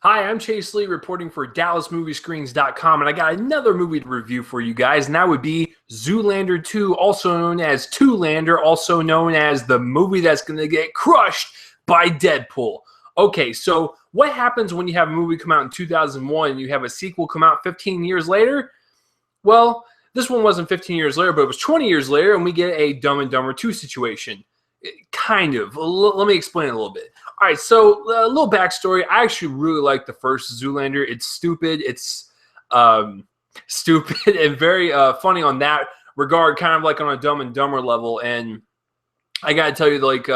Hi, I'm Chase Lee reporting for DallasMoviescreens.com, and I got another movie to review for you guys, and that would be Zoolander 2, also known as Two-Lander, also known as the movie that's going to get crushed by Deadpool. Okay, so what happens when you have a movie come out in 2001 and you have a sequel come out 15 years later? Well, this one wasn't 15 years later, but it was 20 years later, and we get a Dumb and Dumber 2 situation. Kind of. Let me explain it a little bit. All right, so a little backstory. I actually really like the first Zoolander. It's stupid. It's stupid and very funny on that regard, kind of like on a Dumb and Dumber level. And I got to tell you, like,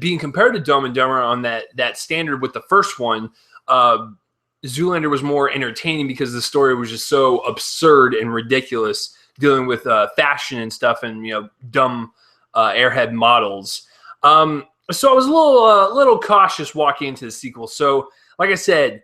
being compared to Dumb and Dumber on that standard with the first one, Zoolander was more entertaining because the story was just so absurd and ridiculous, dealing with fashion and stuff and, dumb airhead models. So I was a little cautious walking into the sequel. So, like I said,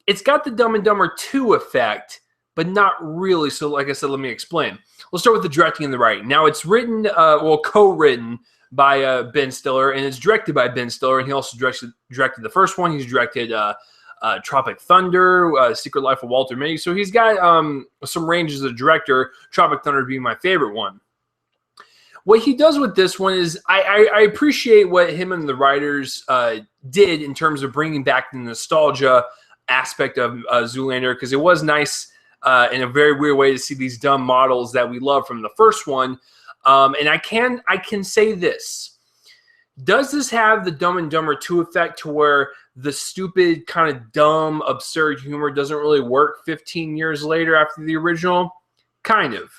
it's got the Dumb and Dumber 2 effect, but not really. So, like I said, let me explain. Let's start with the directing and the writing. Now, it's written, co-written by Ben Stiller, and it's directed by Ben Stiller, and he also directed the first one. He's directed Tropic Thunder, Secret Life of Walter Mitty. So he's got some range as a director, Tropic Thunder being my favorite one. What he does with this one is I appreciate what him and the writers did in terms of bringing back the nostalgia aspect of Zoolander, because it was nice in a very weird way to see these dumb models that we love from the first one. And I can say this. Does this have the Dumb and Dumber 2 effect to where the stupid, kind of dumb, absurd humor doesn't really work 15 years later after the original? Kind of.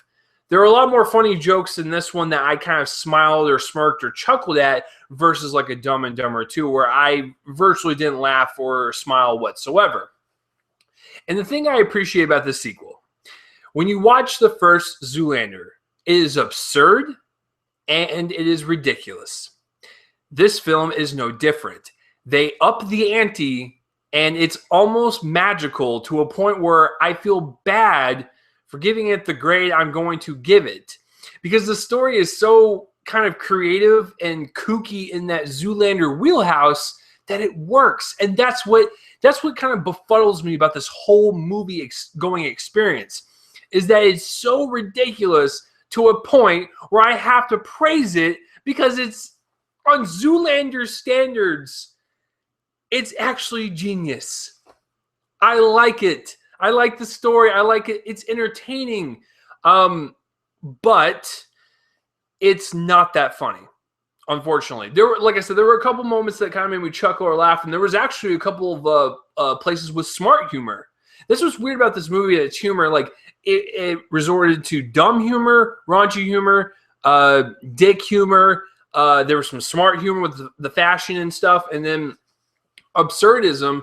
There are a lot more funny jokes in this one that I kind of smiled or smirked or chuckled at versus like a Dumb and Dumber 2 where I virtually didn't laugh or smile whatsoever. And the thing I appreciate about this sequel, when you watch the first Zoolander, it is absurd and it is ridiculous. This film is no different. They up the ante and it's almost magical to a point where I feel bad for giving it the grade I'm going to give it, because the story is so kind of creative and kooky in that Zoolander wheelhouse that it works. And that's what kind of befuddles me about this whole movie going experience, is that it's so ridiculous to a point where I have to praise it because it's on Zoolander standards. It's actually genius. I like it. I like the story. I like it. It's entertaining. But it's not that funny, unfortunately. Like I said, there were a couple moments that kind of made me chuckle or laugh, and there was actually a couple of places with smart humor. This was weird about this movie, its humor. Like, it resorted to dumb humor, raunchy humor, dick humor. There was some smart humor with the fashion and stuff, and then absurdism.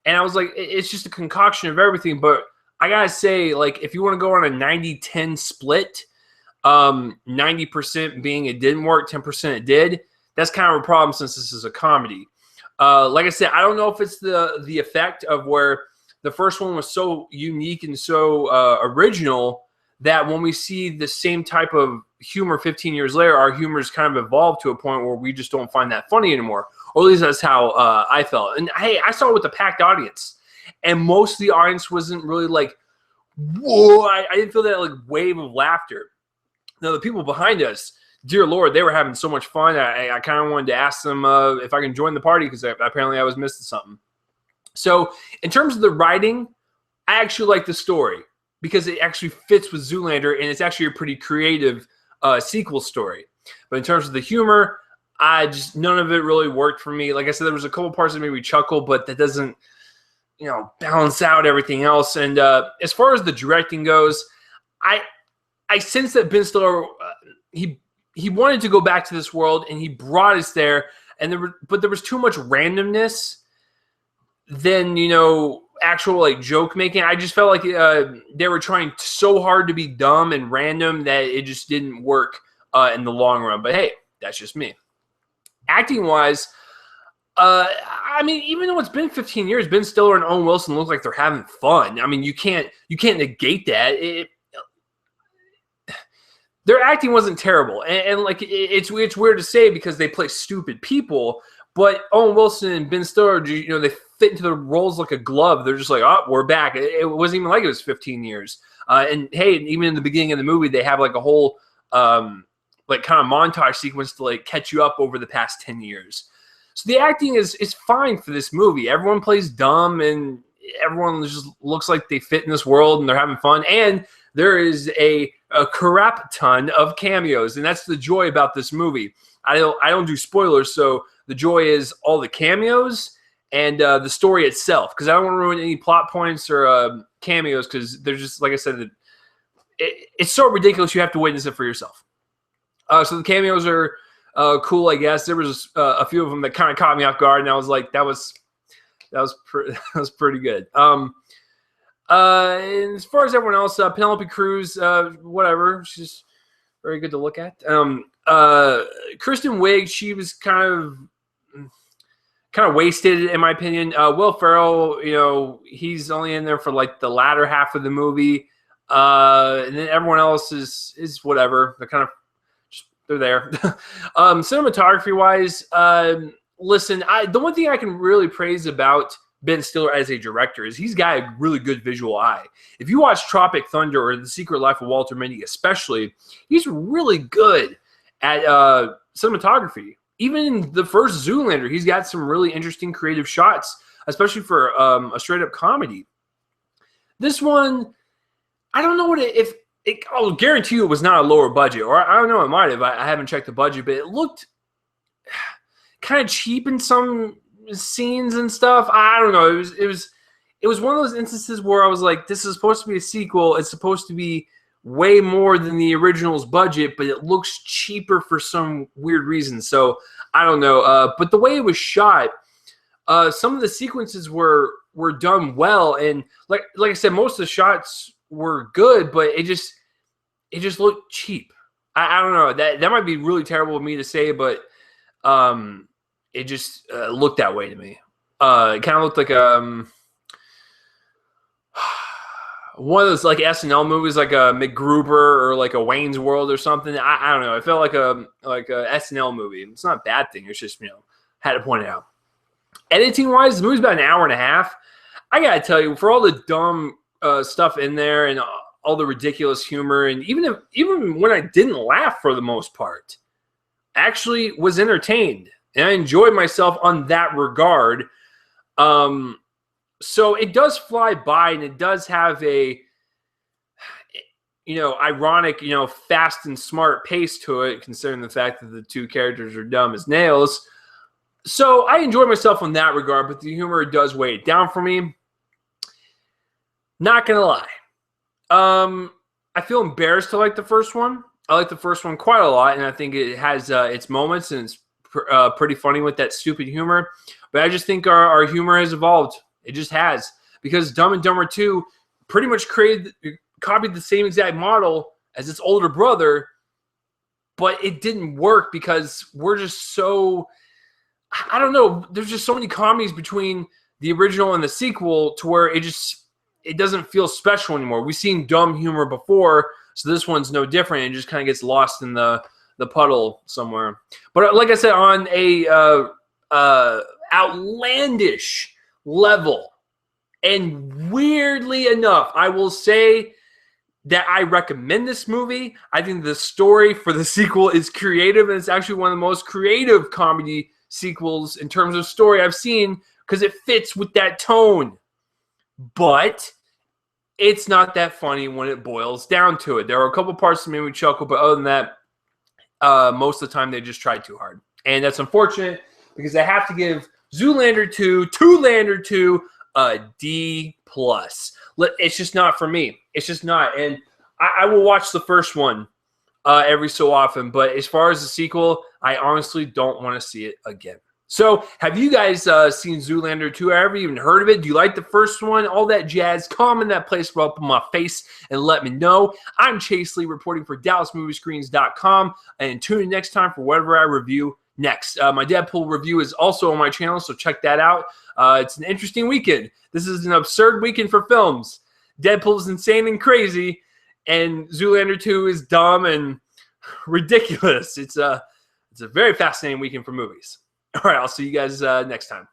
And I was like, it's just a concoction of everything. But I got to say, like, if you want to go on a 90-10 split, 90% being it didn't work, 10% it did, that's kind of a problem since this is a comedy. Like I said, I don't know if it's the effect of where the first one was so unique and so original that when we see the same type of humor 15 years later, our humor's kind of evolved to a point where we just don't find that funny anymore. Or at least that's how I felt. And hey, I saw it with a packed audience, and most of the audience wasn't really like, whoa, I didn't feel that like wave of laughter. Now, the people behind us, dear Lord, they were having so much fun. I kind of wanted to ask them if I can join the party because apparently I was missing something. So in terms of the writing, I actually like the story because it actually fits with Zoolander, and it's actually a pretty creative sequel story. But in terms of the humor, none of it really worked for me. Like I said, there was a couple parts that made me chuckle, but that doesn't, balance out everything else. And as far as the directing goes, I sense that Ben Stiller, he wanted to go back to this world, and he brought us there. But there was too much randomness than actual like joke making. I just felt like they were trying so hard to be dumb and random that it just didn't work in the long run. But hey, that's just me. Acting wise, I mean, even though it's been 15 years, Ben Stiller and Owen Wilson look like they're having fun. I mean, you can't negate that. Their acting wasn't terrible, and like it's weird to say because they play stupid people, But Owen Wilson and Ben Stiller, they fit into the roles like a glove. They're just like, oh, we're back. It wasn't even like it was 15 years. And hey, even in the beginning of the movie, they have like a whole like kind of montage sequence to like catch you up over the past 10 years. So the acting is fine for this movie. Everyone plays dumb, and everyone just looks like they fit in this world, and they're having fun. And there is a crap ton of cameos, and that's the joy about this movie. I don't do spoilers, so the joy is all the cameos and the story itself, because I don't want to ruin any plot points or cameos, because they're just, like I said, it's so ridiculous you have to witness it for yourself. So the cameos are cool, I guess. There was a few of them that kind of caught me off guard, and I was like, that was pretty good. And as far as everyone else, Penelope Cruz, whatever, she's very good to look at. Kristen Wiig, she was kind of wasted in my opinion. Will Ferrell, he's only in there for like the latter half of the movie, and then everyone else is whatever. They're there. Cinematography wise, listen, the one thing I can really praise about Ben Stiller as a director is he's got a really good visual eye. If you watch Tropic Thunder or The Secret Life of Walter Mitty especially, he's really good at cinematography. Even in the first Zoolander, he's got some really interesting creative shots, especially for a straight-up comedy. This one, I don't know I'll guarantee you it was not a lower budget, or I don't know, it might have. I haven't checked the budget, but it looked kind of cheap in some scenes and stuff. I don't know. It was one of those instances where I was like, this is supposed to be a sequel. It's supposed to be way more than the original's budget, but it looks cheaper for some weird reason. So I don't know. But the way it was shot, some of the sequences were done well, and like I said, most of the shots were good, but it just looked cheap. I don't know. That might be really terrible of me to say, but it just looked that way to me. It kind of looked like one of those like SNL movies, like a MacGruber or like a Wayne's World or something. I don't know. It felt like a SNL movie. It's not a bad thing. It's just had to point it out. Editing wise, the movie's about an hour and a half. I gotta tell you, for all the dumb stuff in there and all the ridiculous humor, and even when I didn't laugh for the most part, I actually was entertained and I enjoyed myself on that regard. So it does fly by, and it does have a ironic, fast and smart pace to it, considering the fact that the two characters are dumb as nails. So I enjoyed myself in that regard, but the humor does weigh it down for me. Not gonna lie. I feel embarrassed to like the first one. I like the first one quite a lot, and I think it has its moments, and it's pretty funny with that stupid humor. But I just think our humor has evolved. It just has. Because Dumb and Dumber 2 pretty much copied the same exact model as its older brother, but it didn't work because we're just so... I don't know. There's just so many comedies between the original and the sequel to where it doesn't feel special anymore. We've seen dumb humor before, so this one's no different. It just kind of gets lost in the puddle somewhere. But like I said, on a outlandish level, and weirdly enough, I will say that I recommend this movie. I think the story for the sequel is creative, and it's actually one of the most creative comedy sequels in terms of story I've seen, because it fits with that tone. But it's not that funny when it boils down to it. There are a couple parts that made me chuckle, but other than that, most of the time they just tried too hard. And that's unfortunate, because I have to give Zoolander 2, Toolander 2, a D+. It's just not for me. It's just not. And I will watch the first one every so often, but as far as the sequel, I honestly don't want to see it again. So, have you guys seen Zoolander 2? Have you even heard of it? Do you like the first one? All that jazz. Comment that place up on my face and let me know. I'm Chase Lee reporting for DallasMovieScreens.com, and tune in next time for whatever I review next. My Deadpool review is also on my channel, so check that out. It's an interesting weekend. This is an absurd weekend for films. Deadpool is insane and crazy, and Zoolander 2 is dumb and ridiculous. It's a very fascinating weekend for movies. All right, I'll see you guys next time.